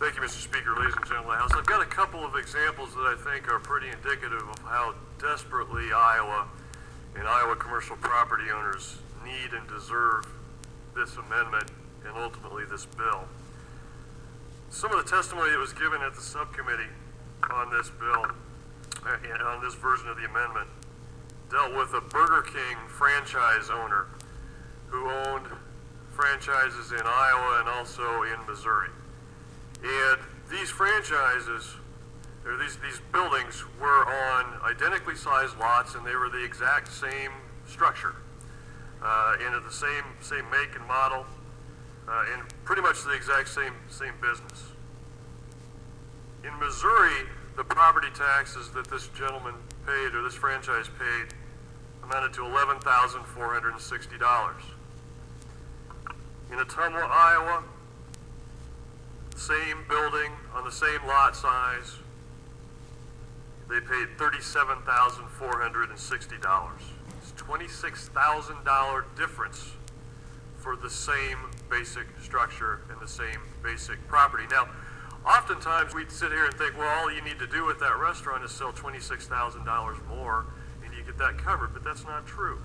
Thank you, Mr. Speaker, ladies and gentlemen of the House. I've got a couple of examples that I think are pretty indicative of how desperately Iowa and Iowa commercial property owners need and deserve this amendment and ultimately this bill. Some of the testimony that was given at the subcommittee on this bill, on this version of the amendment, dealt with a Burger King franchise owner who owned franchises in Iowa and also in Missouri. And these franchises, or these buildings, were on identically sized lots, and they were the exact same structure, and of the same make and model, and pretty much the exact same business. In Missouri, the property taxes that this gentleman paid, or this franchise paid, amounted to $11,460. In Ottumwa, Iowa, same building on the same lot size, they paid $37,460. It's $26,000 difference for the same basic structure and the same basic property. Now, oftentimes we'd sit here and think, well, all you need to do with that restaurant is sell $26,000 more and you get that covered, but that's not true.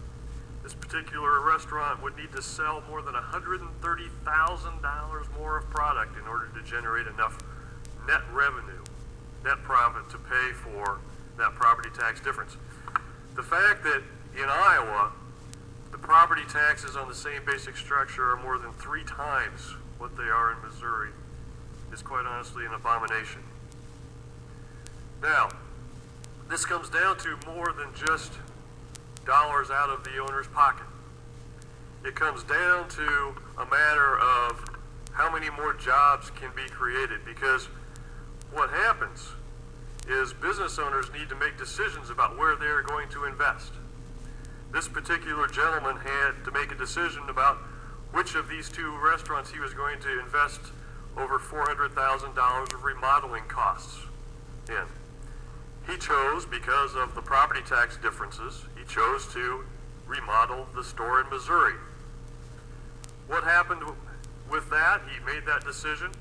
This particular restaurant would need to sell more than $130,000 more of product in order to generate enough net revenue, net profit to pay for that property tax difference. The fact that in Iowa, the property taxes on the same basic structure are more than 3 times what they are in Missouri is quite honestly an abomination. Now, this comes down to more than just dollars out of the owner's pocket. It comes down to a matter of how many more jobs can be created, because what happens is business owners need to make decisions about where they're going to invest. This particular gentleman had to make a decision about which of these 2 restaurants he was going to invest over $400,000 of remodeling costs in. He chose, because of the property tax differences, he chose to remodel the store in Missouri. What happened with that? He made that decision.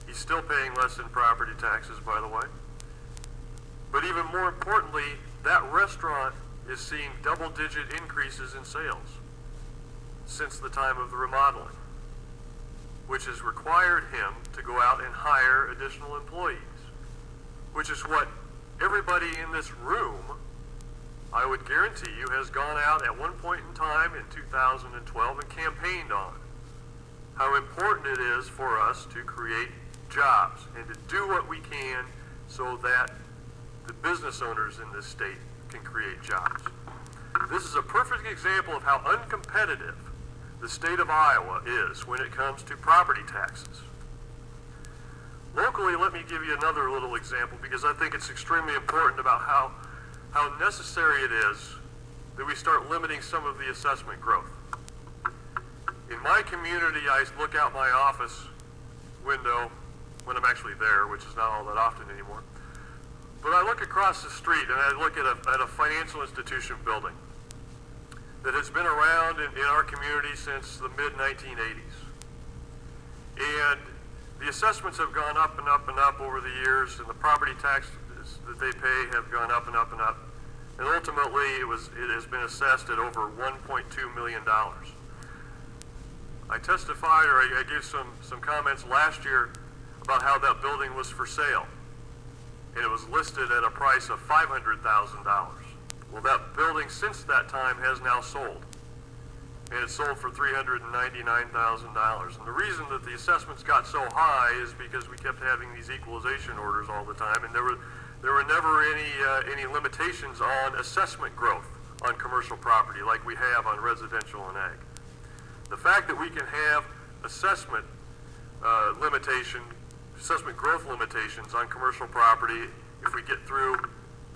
He's still paying less in property taxes, by the way. But even more importantly, that restaurant is seeing double-digit increases in sales since the time of the remodeling, which has required him to go out and hire additional employees, which is what everybody in this room, I would guarantee you, has gone out at one point in time in 2012 and campaigned on how important it is for us to create jobs and to do what we can so that the business owners in this state can create jobs. This is a perfect example of how uncompetitive the state of Iowa is when it comes to property taxes. Locally, let me give you another little example, because I think it's extremely important about how necessary it is that we start limiting some of the assessment growth. In my community, I look out my office window when I'm actually there, which is not all that often anymore. But I look across the street and I look at a financial institution building that has been around in our community since the mid-1980s. And the assessments have gone up and up and up over the years, and the property taxes that they pay have gone up and up and up. And ultimately, it has been assessed at over $1.2 million. I testified, or I gave some comments last year about how that building was for sale. And it was listed at a price of $500,000. Well, that building since that time has now sold. And it's sold for $399,000. And the reason that the assessments got so high is because we kept having these equalization orders all the time, and there were never any limitations on assessment growth on commercial property like we have on residential and ag. The fact that we can have assessment growth limitations on commercial property, if we get through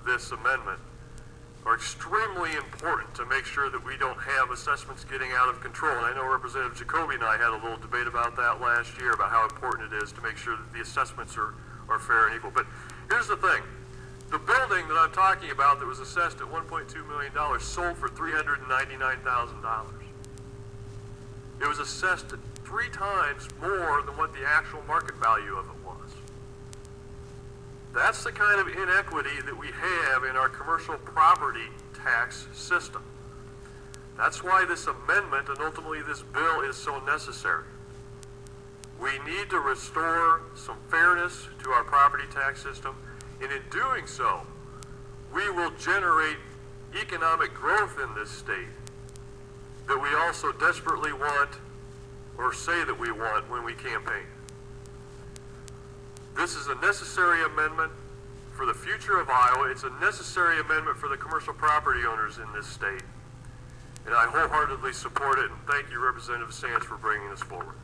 this amendment, are extremely important to make sure that we don't have assessments getting out of control. And I know Representative Jacoby and I had a little debate about that last year, about how important it is to make sure that the assessments are fair and equal. But here's the thing. The building that I'm talking about that was assessed at $1.2 million sold for $399,000. It was assessed 3 times more than what the actual market value of it was. That's the kind of inequity that we have in our commercial property tax system. That's why this amendment and ultimately this bill is so necessary. We need to restore some fairness to our property tax system, and in doing so, we will generate economic growth in this state that we also desperately want, or say that we want, when we campaign. This is a necessary amendment for the future of Iowa. It's a necessary amendment for the commercial property owners in this state. And I wholeheartedly support it, and thank you, Representative Sands, for bringing this forward.